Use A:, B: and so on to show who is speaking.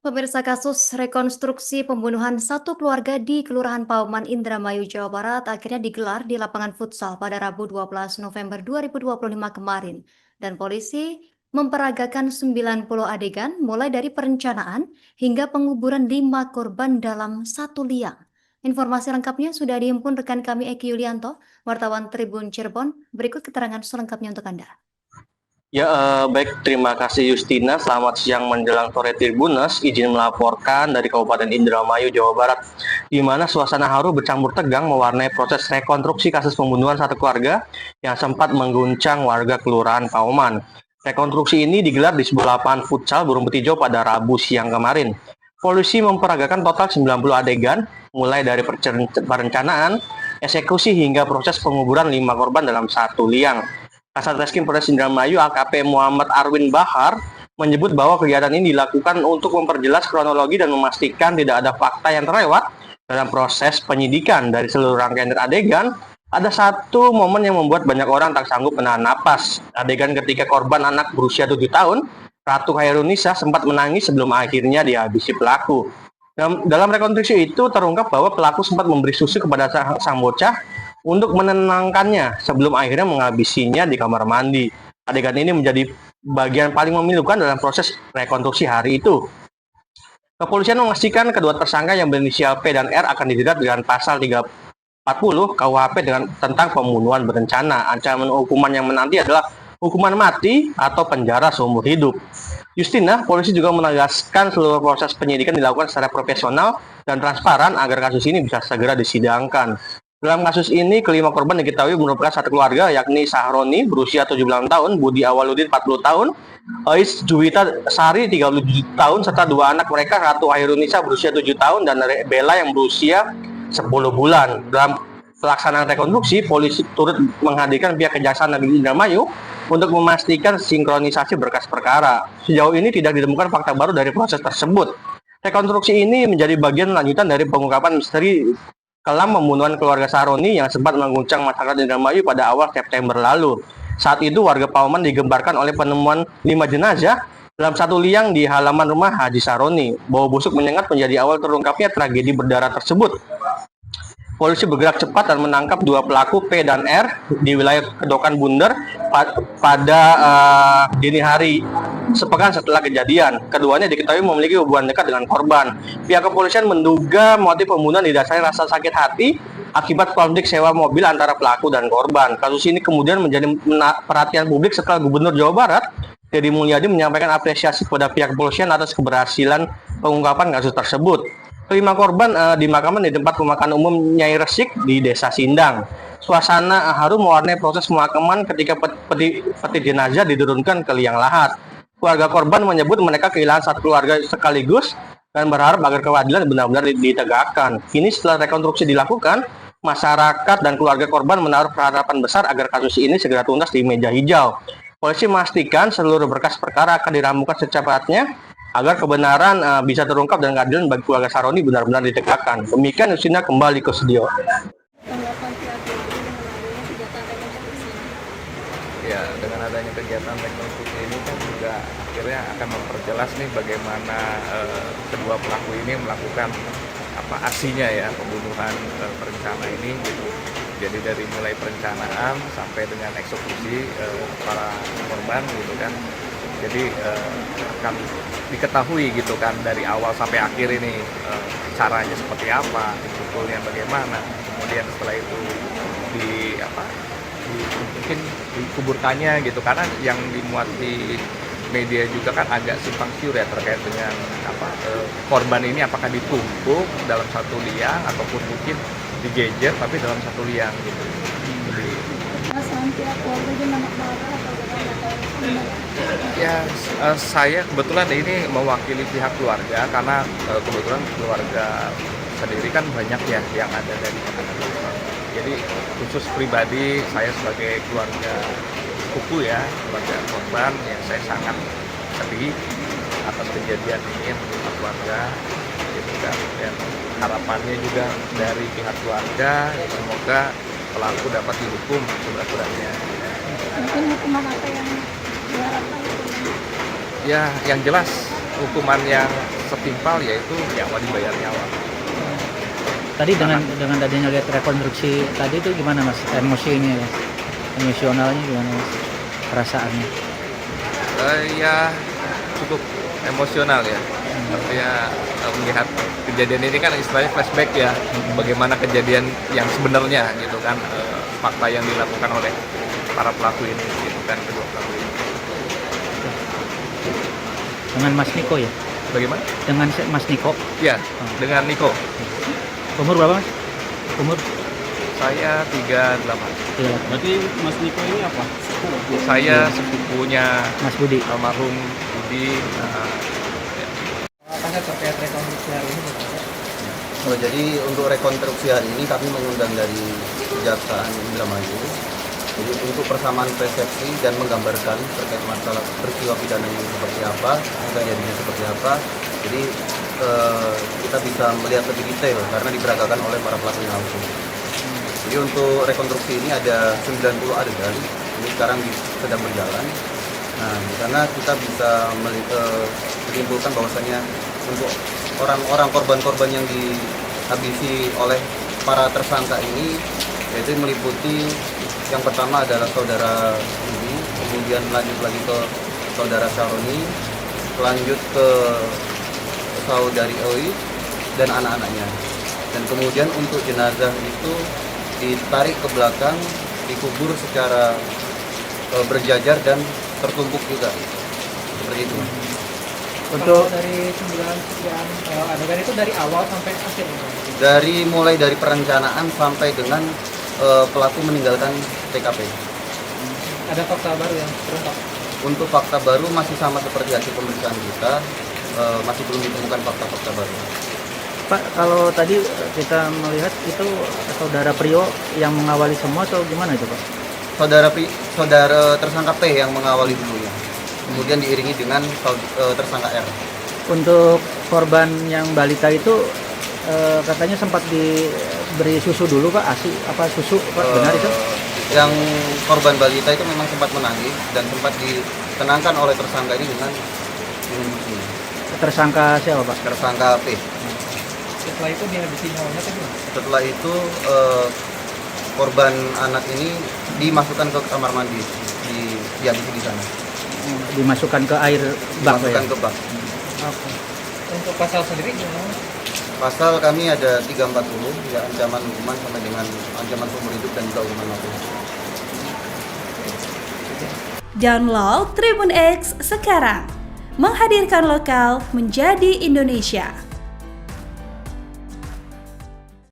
A: Pemirsa kasus rekonstruksi pembunuhan satu keluarga di Kelurahan Pauman, Indramayu, Jawa Barat akhirnya digelar di lapangan futsal pada Rabu 12 November 2025 kemarin. Dan polisi memperagakan 90 adegan mulai dari perencanaan hingga penguburan 5 korban dalam satu liang. Informasi lengkapnya sudah dihimpun rekan kami Eki Yulianto, wartawan Tribun Cirebon. Berikut keterangan selengkapnya untuk Anda.
B: Ya, baik. Terima kasih Justina. Selamat siang menjelang sore Tribuners. Izin melaporkan dari Kabupaten Indramayu, Jawa Barat, di mana suasana haru bercampur tegang mewarnai proses rekonstruksi kasus pembunuhan satu keluarga yang sempat mengguncang warga Kelurahan Pauman. Rekonstruksi ini digelar di sebuah lapangan futsal Burung Petijo pada Rabu siang kemarin. Polisi memperagakan total 90 adegan, mulai dari perencanaan, eksekusi hingga proses penguburan 5 korban dalam satu liang. Kasat Reskrim Polres Indramayu AKP Muhammad Arwin Bahar menyebut bahwa kegiatan ini dilakukan untuk memperjelas kronologi dan memastikan tidak ada fakta yang terlewat dalam proses penyidikan. Dari seluruh rangkaian adegan, ada satu momen yang membuat banyak orang tak sanggup menahan napas. Adegan ketika korban anak berusia 7 tahun, Ratu Khairunisa, sempat menangis sebelum akhirnya dihabisi pelaku. Dalam rekonstruksi itu terungkap bahwa pelaku sempat memberi susu kepada sang bocah untuk menenangkannya sebelum akhirnya menghabisinya di kamar mandi. Adegan ini menjadi bagian paling memilukan dalam proses rekonstruksi hari itu. Kepolisian memastikan kedua tersangka yang berinisial P dan R akan dijerat dengan pasal 340 KUHP tentang pembunuhan berencana. Ancaman hukuman yang menanti adalah hukuman mati atau penjara seumur hidup. Justina, polisi juga menegaskan seluruh proses penyidikan dilakukan secara profesional dan transparan agar kasus ini bisa segera disidangkan. Dalam kasus ini, kelima korban diketahui merupakan satu keluarga, yakni Sahroni berusia 78 tahun, Budi Awaludin 40 tahun, Ais Juwita Sari 37 tahun, serta dua anak mereka, Ratu Khairunisa berusia 7 tahun, dan Bella yang berusia 10 bulan. Dalam pelaksanaan rekonstruksi, polisi turut menghadirkan pihak Kejaksaan Negeri Indramayu untuk memastikan sinkronisasi berkas perkara. Sejauh ini tidak ditemukan fakta baru dari proses tersebut. Rekonstruksi ini menjadi bagian lanjutan dari pengungkapan misteri kelam pembunuhan keluarga Sahroni yang sempat mengguncang masyarakat Indramayu pada awal September lalu. Saat itu warga Pauman digemparkan oleh penemuan 5 jenazah dalam satu liang di halaman rumah Haji Sahroni. Bau busuk menyengat menjadi awal terungkapnya tragedi berdarah tersebut. Polisi bergerak cepat dan menangkap dua pelaku P dan R di wilayah Kedokan Bunder pada dini hari sepekan setelah kejadian. Keduanya diketahui memiliki hubungan dekat dengan korban. Pihak kepolisian menduga motif pembunuhan didasari rasa sakit hati akibat konflik sewa mobil antara pelaku dan korban. Kasus ini kemudian menjadi perhatian publik setelah Gubernur Jawa Barat, Deddy Mulyadi, menyampaikan apresiasi kepada pihak kepolisian atas keberhasilan pengungkapan kasus tersebut. Kelima korban dimakamkan di tempat pemakaman umum Nyai Resik di Desa Sindang. Suasana haru mewarnai proses pemakaman ketika peti jenazah diturunkan ke liang lahat. Keluarga korban menyebut mereka kehilangan satu keluarga sekaligus dan berharap agar keadilan benar-benar ditegakkan. Kini setelah rekonstruksi dilakukan, masyarakat dan keluarga korban menaruh harapan besar agar kasus ini segera tuntas di meja hijau. Polisi memastikan seluruh berkas perkara akan diramukan secepatnya agar kebenaran bisa terungkap dan keadilan bagi keluarga Sahroni benar-benar ditegakkan. Demikian Justina, kembali ke studio.
C: Ya, dengan adanya kegiatan rekonstruksi ini kan juga akhirnya akan memperjelas nih bagaimana kedua pelaku ini melakukan aksinya ya, pembunuhan berencana ini gitu. Jadi dari mulai perencanaan sampai dengan eksekusi para korban gitu kan. Jadi akan diketahui gitu kan dari awal sampai akhir ini caranya seperti apa, pukulnya bagaimana, kemudian setelah itu mungkin dikuburkannya gitu, karena yang dimuat di media juga kan agak simpang siur ya terkait dengan korban ini apakah ditumpuk dalam satu liang ataupun mungkin digejer tapi dalam satu liang gitu. Jadi ya, saya kebetulan ini mewakili pihak keluarga karena kebetulan keluarga sendiri kan banyak ya yang ada dari anak-anak. Jadi khusus pribadi saya sebagai keluarga sepupu ya, keluarga korban, yang saya sangat sedih atas kejadian ini untuk keluarga gitu kan. Dan harapannya juga dari pihak keluarga ya, semoga pelaku dapat dihukum seberat-beratnya.
D: Mungkin hukuman apa yang diharapkan?
C: Ya, yang jelas hukuman yang setimpal yaitu nyawa dibayar nyawa.
E: Tadi dengan adanya lihat rekonstruksi tadi itu gimana Mas? Emosinya ya, emosionalnya gimana Mas? Perasaannya?
C: Ya cukup emosional ya. Artinya melihat kejadian ini kan istilahnya flashback ya, bagaimana kejadian yang sebenarnya gitu kan, fakta yang dilakukan oleh para pelaku ini gitu kan, kedua pelaku ini.
E: Dengan Mas Niko ya?
C: Bagaimana?
E: Dengan Mas Niko?
C: Ya, dengan Niko.
E: Umur berapa Mas? Umur?
C: Saya 38.
E: Iya.
F: Berarti Mas Niko ini apa?
C: Saya sepupunya
E: Mas Budi.
C: almarhum Budi.
E: Terkait rekonstruksi hari ini?
G: Jadi untuk rekonstruksi hari ini kami mengundang dari Kejaksaan Indramayu. Jadi untuk persamaan persepsi dan menggambarkan terkait masalah peristiwa pidana yang seperti apa, kejadiannya seperti apa. Jadi kita bisa melihat lebih detail karena diperagakan oleh para pelakunya langsung. Jadi untuk rekonstruksi ini ada 90 adegan. Ini sekarang sedang berjalan. Nah, di sana kita bisa menyimpulkan bahwasannya untuk orang-orang korban-korban yang dihabisi oleh para tersangka ini, yaitu meliputi yang pertama adalah saudara Budi, kemudian lanjut lagi ke saudara Syaroni, lanjut ke saudari Oi dan anak-anaknya. Dan kemudian untuk jenazah itu ditarik ke belakang, dikubur secara berjajar dan tertumpuk juga, seperti itu.
E: Untuk
H: dari 9 sekian adegan itu dari awal sampai akhir.
G: Mulai dari perencanaan sampai dengan pelaku meninggalkan TKP.
H: Ada fakta baru yang terungkap.
G: Untuk fakta baru masih sama seperti hasil pemeriksaan kita, masih belum ditemukan fakta-fakta baru.
E: Pak, kalau tadi kita melihat itu saudara Prio yang mengawali semua atau gimana itu Pak?
G: Saudara tersangka P yang mengawali dulunya, kemudian diiringi dengan tersangka R.
E: Untuk korban yang balita itu katanya sempat diberi susu dulu Pak, ASI apa susu Pak, benar itu?
G: Yang korban balita itu memang sempat menangis dan sempat ditenangkan oleh tersangka ini dengan minum susu.
E: Tersangka siapa Pak?
G: Tersangka P.
H: Setelah itu dihabisi nyawanya tadi.
G: Setelah itu korban anak ini dimasukkan ke kamar mandi, dihabisi di sana.
E: Dimasukkan ke air bak ya?
G: Dimasukkan ke bak.
E: Oke.
H: Untuk pasal sendiri gimana?
G: Pasal kami ada 340, ya ancaman hukuman sampai dengan ancaman seumur hidup dan juga hukuman mati.
I: Download Tribun X sekarang, menghadirkan lokal menjadi Indonesia.